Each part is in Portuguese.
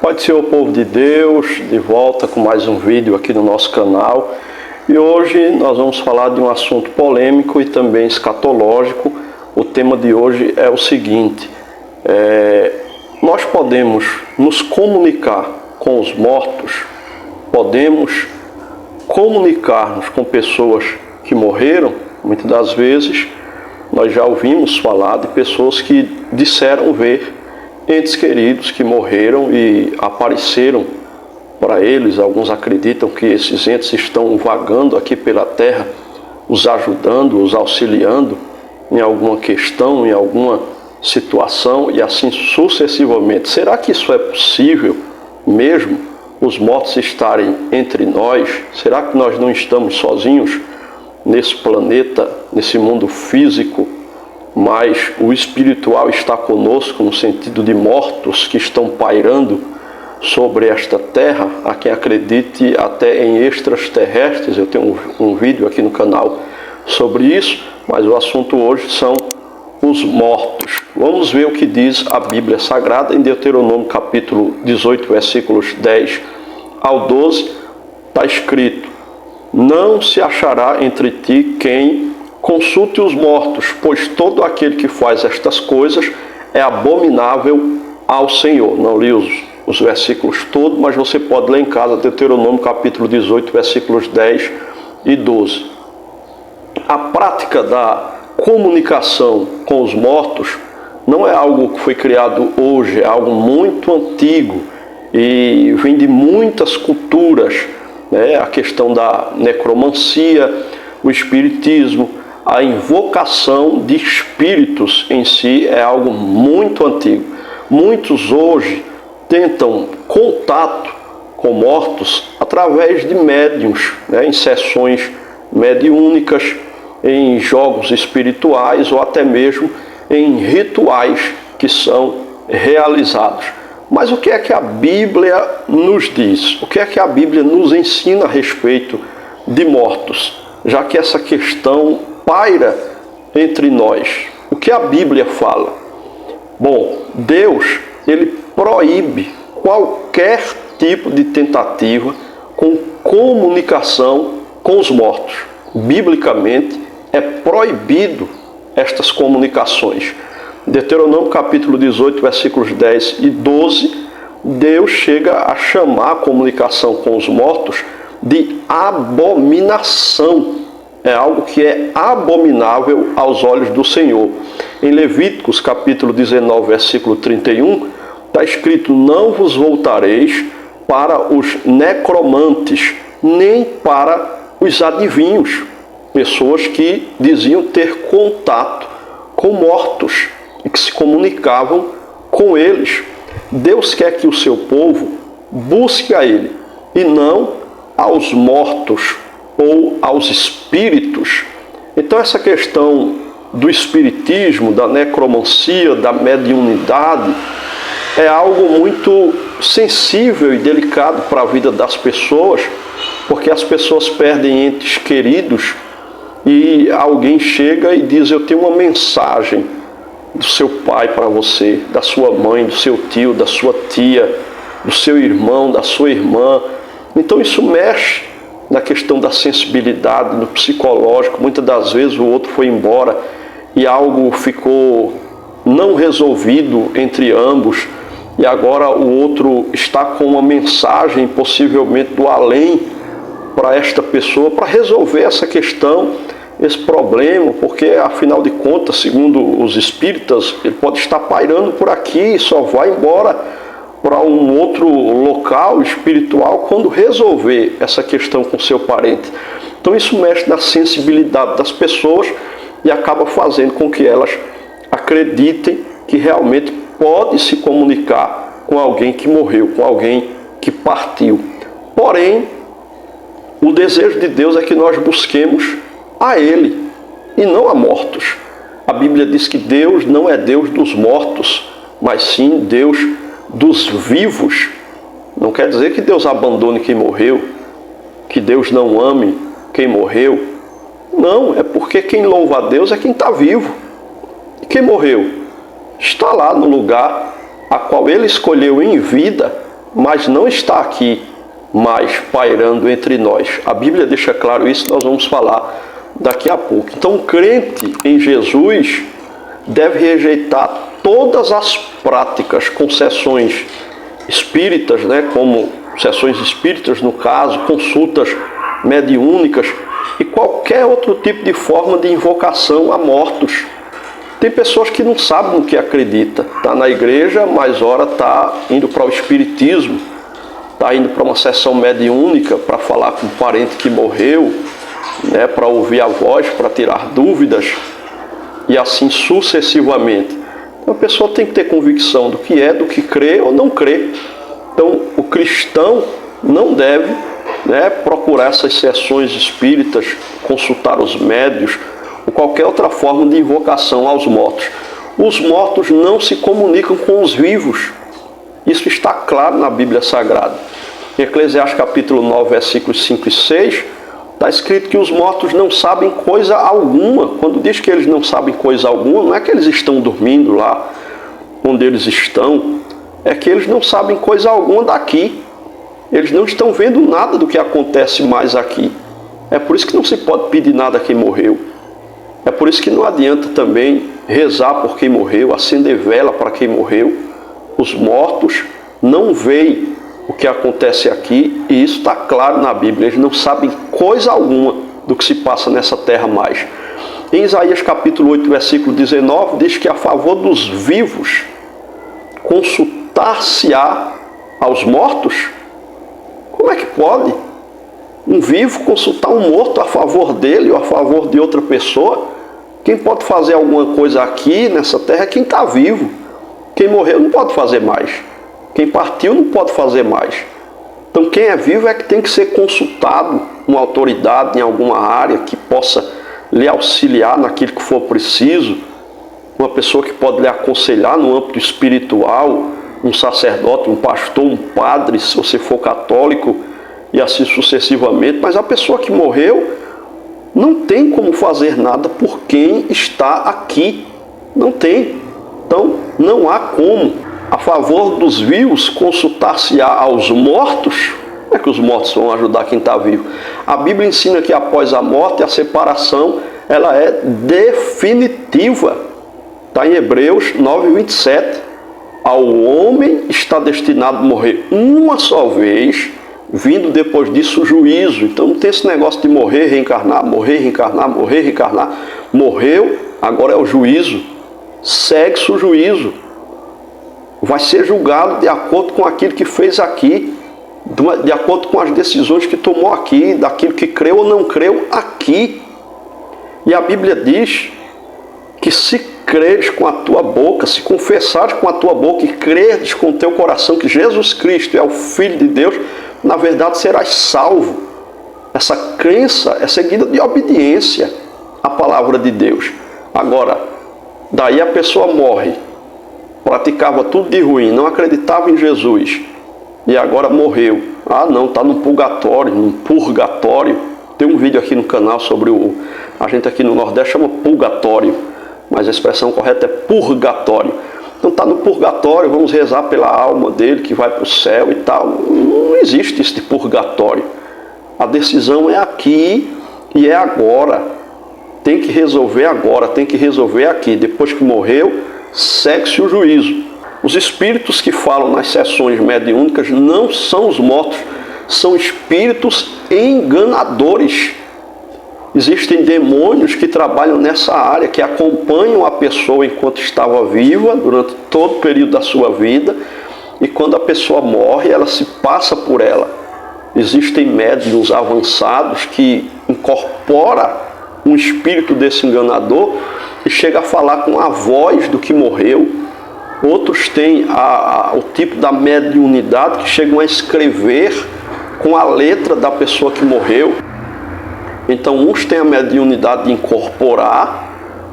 Pai do Senhor, povo de Deus, de volta com mais um vídeo aqui no nosso canal. E hoje nós vamos falar de um assunto polêmico e também escatológico. O tema de hoje é o seguinte: nós podemos nos comunicar com os mortos, podemos comunicar-nos com pessoas que morreram. Muitas das vezes nós já ouvimos falar de pessoas que disseram ver entes queridos que morreram e apareceram para eles. Alguns acreditam que esses entes estão vagando aqui pela terra, os ajudando, os auxiliando em alguma questão, em alguma situação e assim sucessivamente. Será que isso é possível mesmo? Os mortos estarem entre nós? Será que nós não estamos sozinhos nesse planeta, nesse mundo físico? Mas o espiritual está conosco no sentido de mortos que estão pairando sobre esta terra. Há quem acredite até em extraterrestres. Eu tenho um vídeo aqui no canal sobre isso, mas o assunto hoje são os mortos. Vamos ver o que diz a Bíblia Sagrada em Deuteronômio capítulo 18, versículos 10 ao 12. Está escrito: não se achará entre ti quem consulte os mortos, pois todo aquele que faz estas coisas é abominável ao Senhor. Não li os versículos todos, mas você pode ler em casa, Deuteronômio capítulo 18, versículos 10 e 12. A prática da comunicação com os mortos não é algo que foi criado hoje, é algo muito antigo e vem de muitas culturas, né? A questão da necromancia, o espiritismo, a invocação de espíritos em si é algo muito antigo. Muitos hoje tentam contato com mortos através de médiuns, né, em sessões mediúnicas, em jogos espirituais ou até mesmo em rituais que são realizados. Mas o que é que a Bíblia nos diz? O que é que a Bíblia nos ensina a respeito de mortos? Já que essa questão paira entre nós. O que a Bíblia fala? Bom, Deus, ele proíbe qualquer tipo de tentativa com comunicação com os mortos. Biblicamente, é proibido estas comunicações. Deuteronômio capítulo 18, versículos 10 e 12, Deus chega a chamar a comunicação com os mortos de abominação. É algo que é abominável aos olhos do Senhor. Em Levíticos capítulo 19, versículo 31, está escrito: não vos voltareis para os necromantes, nem para os adivinhos, pessoas que diziam ter contato com mortos e que se comunicavam com eles. Deus quer que o seu povo busque a Ele e não aos mortos ou aos espíritos. Então essa questão do espiritismo, da necromancia, da mediunidade é algo muito sensível e delicado para a vida das pessoas, porque as pessoas perdem entes queridos e alguém chega e diz: eu tenho uma mensagem do seu pai para você, da sua mãe, do seu tio, da sua tia, do seu irmão, da sua irmã. Então isso mexe na questão da sensibilidade, do psicológico. Muitas das vezes o outro foi embora e algo ficou não resolvido entre ambos, e agora o outro está com uma mensagem possivelmente do além para esta pessoa, para resolver essa questão, esse problema, porque afinal de contas, segundo os espíritas, ele pode estar pairando por aqui e só vai embora para um outro local espiritual quando resolver essa questão com seu parente. Então isso mexe na sensibilidade das pessoas e acaba fazendo com que elas acreditem que realmente pode se comunicar com alguém que morreu, com alguém que partiu. Porém, o desejo de Deus é que nós busquemos a Ele e não a mortos. A Bíblia diz que Deus não é Deus dos mortos, mas sim Deus dos vivos. Não quer dizer que Deus abandone quem morreu, que Deus não ame quem morreu. Não, é porque quem louva a Deus é quem está vivo. E quem morreu está lá no lugar a qual Ele escolheu em vida mas não está aqui mais pairando entre nós. A Bíblia deixa claro isso, nós vamos falar daqui a pouco. Então, o crente em Jesus deve rejeitar todas as práticas, concessões espíritas, como sessões espíritas no caso, consultas mediúnicas e qualquer outro tipo de forma de invocação a mortos. Tem pessoas que não sabem no que acredita. Está na igreja, mas ora está indo para o espiritismo, está indo para uma sessão mediúnica para falar com um parente que morreu, para ouvir a voz, para tirar dúvidas e assim sucessivamente. Então a pessoa tem que ter convicção do que crê ou não crê. Então o cristão não deve procurar essas sessões espíritas, consultar os médios ou qualquer outra forma de invocação aos mortos. Os mortos não se comunicam com os vivos. Isso está claro na Bíblia Sagrada. Em Eclesiastes capítulo 9, versículos 5 e 6, está escrito que os mortos não sabem coisa alguma. Quando diz que eles não sabem coisa alguma, não é que eles estão dormindo lá onde eles estão, é que eles não sabem coisa alguma daqui. Eles não estão vendo nada do que acontece mais aqui. É por isso que não se pode pedir nada a quem morreu. É por isso que não adianta também rezar por quem morreu, acender vela para quem morreu. Os mortos não veem o que acontece aqui, e isso está claro na Bíblia. Eles não sabem coisa alguma do que se passa nessa terra mais. Em Isaías capítulo 8, versículo 19, diz que a favor dos vivos consultar-se-á aos mortos. Como é que pode um vivo consultar um morto a favor dele ou a favor de outra pessoa? Quem pode fazer alguma coisa aqui nessa terra é quem está vivo. Quem morreu não pode fazer mais. Quem partiu não pode fazer mais. Então quem é vivo é que tem que ser consultado, uma autoridade em alguma área que possa lhe auxiliar naquilo que for preciso, uma pessoa que pode lhe aconselhar no âmbito espiritual, um sacerdote, um pastor, um padre, se você for católico, e assim sucessivamente. Mas a pessoa que morreu não tem como fazer nada por quem está aqui. Não tem. Então, não há como, a favor dos vivos, consultar-se-á aos mortos. Como é que os mortos vão ajudar quem está vivo? A Bíblia ensina que após a morte, a separação, ela é definitiva. Está em Hebreus 9, 27. Ao homem está destinado a morrer uma só vez, vindo depois disso o juízo. Então não tem esse negócio de morrer, reencarnar, morrer, reencarnar, morrer, reencarnar. Morreu, agora é o juízo. Segue-se o juízo. Vai ser julgado de acordo com aquilo que fez aqui, de acordo com as decisões que tomou aqui, daquilo que creu ou não creu aqui. E a Bíblia diz que se creres com a tua boca, se confessares com a tua boca e creres com o teu coração que Jesus Cristo é o Filho de Deus, na verdade serás salvo. Essa crença é seguida de obediência à palavra de Deus. Agora, daí a pessoa morre, praticava tudo de ruim, não acreditava em Jesus, e agora morreu. Ah não, está no purgatório, no purgatório. Tem um vídeo aqui no canal sobre a gente aqui no Nordeste chama purgatório, mas a expressão correta é purgatório. Então está no purgatório, vamos rezar pela alma dele que vai para o céu e tal. Não existe isso de purgatório. A decisão é aqui e é agora. Tem que resolver agora, tem que resolver aqui. Depois que morreu, segue-se o juízo. Os espíritos que falam nas sessões mediúnicas não são os mortos, são espíritos enganadores. Existem demônios que trabalham nessa área, que acompanham a pessoa enquanto estava viva, durante todo o período da sua vida, e quando a pessoa morre, ela se passa por ela. Existem médiuns avançados que incorporam um espírito desse enganador e chega a falar com a voz do que morreu. Outros têm o tipo da mediunidade que chegam a escrever com a letra da pessoa que morreu. Então uns têm a mediunidade de incorporar,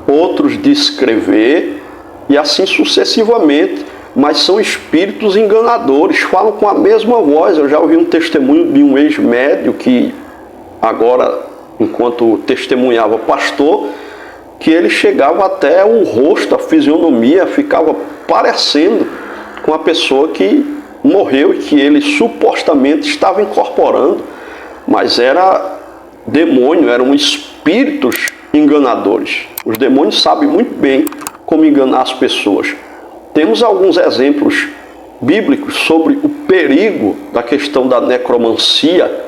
outros de escrever e assim sucessivamente. Mas são espíritos enganadores, falam com a mesma voz. Eu já ouvi um testemunho de um ex-médio que agora, enquanto testemunhava pastor, que ele chegava até o rosto, a fisionomia, ficava parecendo com a pessoa que morreu e que ele supostamente estava incorporando, mas era demônio, eram espíritos enganadores. Os demônios sabem muito bem como enganar as pessoas. Temos alguns exemplos bíblicos sobre o perigo da questão da necromancia,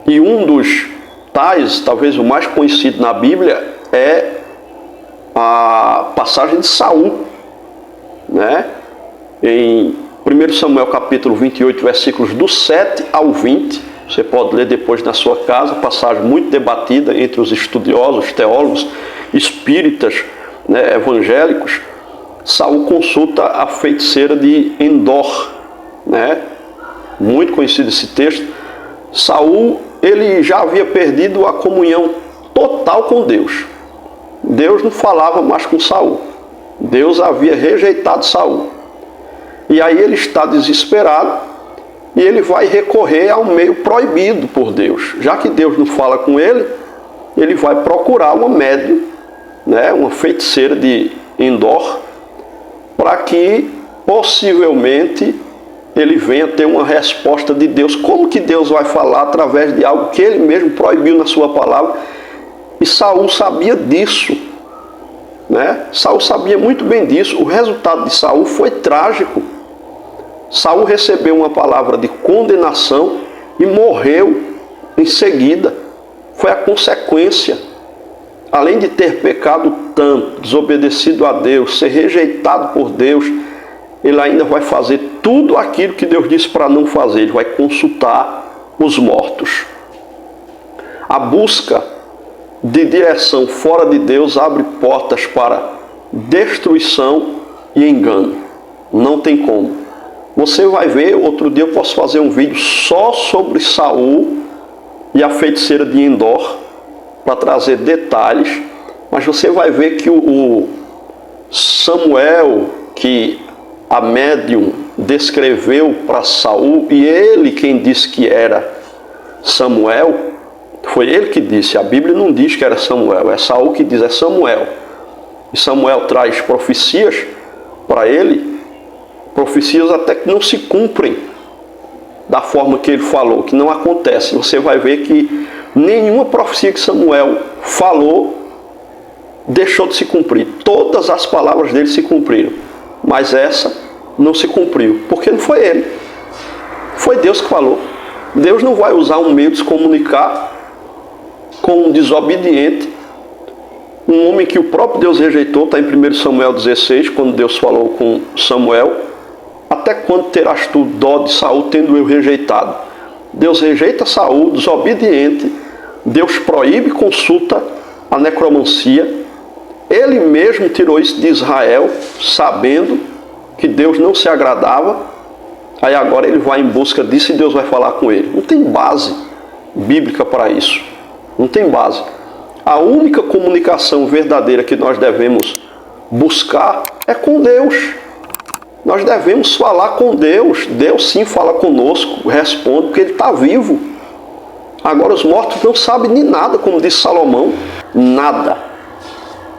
e um dos tais, talvez o mais conhecido na Bíblia, é a passagem de Saul, né? Em 1 Samuel capítulo 28, versículos do 7 ao 20, você pode ler depois na sua casa, passagem muito debatida entre os estudiosos, teólogos, espíritas, né, evangélicos. Saul consulta a feiticeira de Endor, né? Muito conhecido esse texto. Saul, ele já havia perdido a comunhão total com Deus. Deus não falava mais com Saul. Deus havia rejeitado Saul. E aí ele está desesperado e ele vai recorrer ao meio proibido por Deus. Já que Deus não fala com ele, ele vai procurar uma médium, né, uma feiticeira de Endor, para que possivelmente ele venha ter uma resposta de Deus. Como que Deus vai falar através de algo que ele mesmo proibiu na sua palavra? E Saul sabia disso, né? Saul sabia muito bem disso. O resultado de Saul foi trágico. Saul recebeu uma palavra de condenação e morreu em seguida. Foi a consequência. Além de ter pecado tanto, desobedecido a Deus, ser rejeitado por Deus, ele ainda vai fazer tudo aquilo que Deus disse para não fazer. Ele vai consultar os mortos. A busca de direção fora de Deus abre portas para destruição e engano. Não tem como. Você vai ver, outro dia eu posso fazer um vídeo só sobre Saul e a feiticeira de Endor, para trazer detalhes, mas você vai ver que o Samuel, que a médium descreveu para Saul, e ele quem disse que era Samuel, foi ele que disse. A Bíblia não diz que era Samuel, é Saul que diz, é Samuel. E Samuel traz profecias para ele, profecias até que não se cumprem da forma que ele falou, que não acontece. Você vai ver que nenhuma profecia que Samuel falou deixou de se cumprir. Todas as palavras dele se cumpriram, mas essa não se cumpriu, porque não foi ele, foi Deus que falou. Deus não vai usar um meio de se comunicar com um desobediente, um homem que o próprio Deus rejeitou. Está em 1 Samuel 16, quando Deus falou com Samuel: até quando terás tu dó de Saul, tendo eu rejeitado? Deus rejeita Saul, desobediente. Deus proíbe consulta à necromancia. Ele mesmo tirou isso de Israel, sabendo que Deus não se agradava. Aí agora ele vai em busca disso e Deus vai falar com ele. Não tem base bíblica para isso. Não tem base. A única comunicação verdadeira que nós devemos buscar é com Deus. Nós devemos falar com Deus. Deus sim fala conosco, responde, porque Ele está vivo. Agora os mortos não sabem de nada, como disse Salomão. Nada.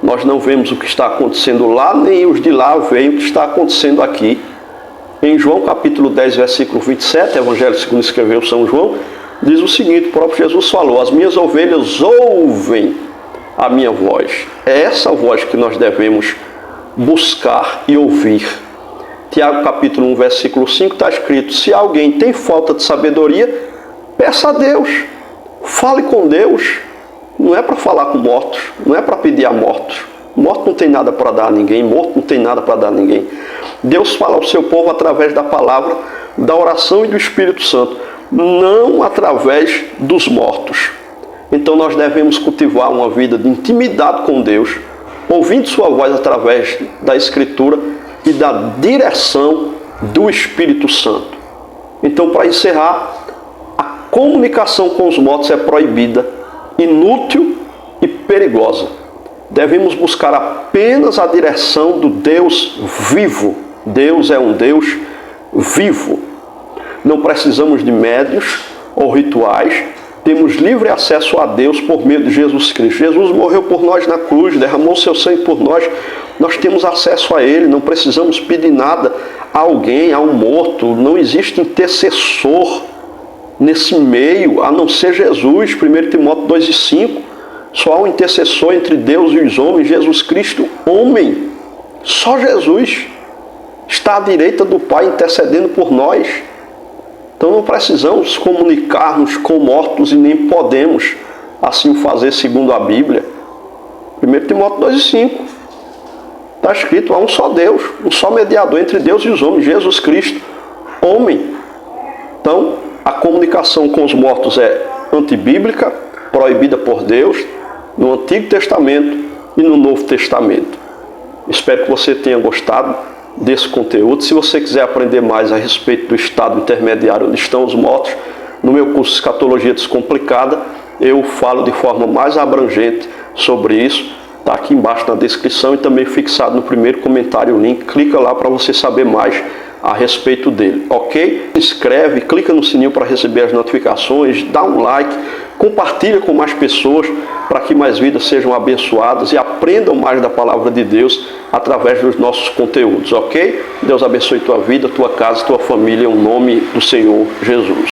Nós não vemos o que está acontecendo lá, nem os de lá veem o que está acontecendo aqui. Em João capítulo 10, versículo 27, Evangelho segundo escreveu São João, diz o seguinte: o próprio Jesus falou: as minhas ovelhas ouvem a minha voz. É essa voz que nós devemos buscar e ouvir. Tiago capítulo 1, versículo 5 está escrito: se alguém tem falta de sabedoria, peça a Deus, fale com Deus. Não é para falar com mortos, não é para pedir a mortos. Morto não tem nada para dar a ninguém, morto não tem nada para dar a ninguém. Deus fala ao seu povo através da palavra, da oração e do Espírito Santo, não através dos mortos. Então nós devemos cultivar uma vida de intimidade com Deus, ouvindo sua voz através da Escritura e da direção do Espírito Santo. Então, para encerrar, a comunicação com os mortos é proibida, inútil e perigosa. Devemos buscar apenas a direção do Deus vivo. Deus é um Deus vivo. Não precisamos de médios ou rituais. Temos livre acesso a Deus por meio de Jesus Cristo. Jesus morreu por nós na cruz, derramou seu sangue por nós. Nós temos acesso a Ele, não precisamos pedir nada alguém, há um morto, não existe intercessor nesse meio, a não ser Jesus, 1 Timóteo 2:5. Só há um intercessor entre Deus e os homens, Jesus Cristo, homem. Só Jesus está à direita do Pai intercedendo por nós. Então não precisamos comunicar-nos com mortos e nem podemos assim fazer segundo a Bíblia. 1 Timóteo 2:5. Está escrito, há um só Deus, um só mediador entre Deus e os homens, Jesus Cristo, homem. Então, a comunicação com os mortos é antibíblica, proibida por Deus, no Antigo Testamento e no Novo Testamento. Espero que você tenha gostado desse conteúdo. Se você quiser aprender mais a respeito do estado intermediário onde estão os mortos, no meu curso Escatologia Descomplicada, eu falo de forma mais abrangente sobre isso. Está aqui embaixo na descrição e também fixado no primeiro comentário o link. Clica lá para você saber mais a respeito dele, ok? Se inscreve, clica no sininho para receber as notificações, dá um like, compartilha com mais pessoas para que mais vidas sejam abençoadas e aprendam mais da palavra de Deus através dos nossos conteúdos, ok? Deus abençoe tua vida, tua casa, tua família, em nome do Senhor Jesus.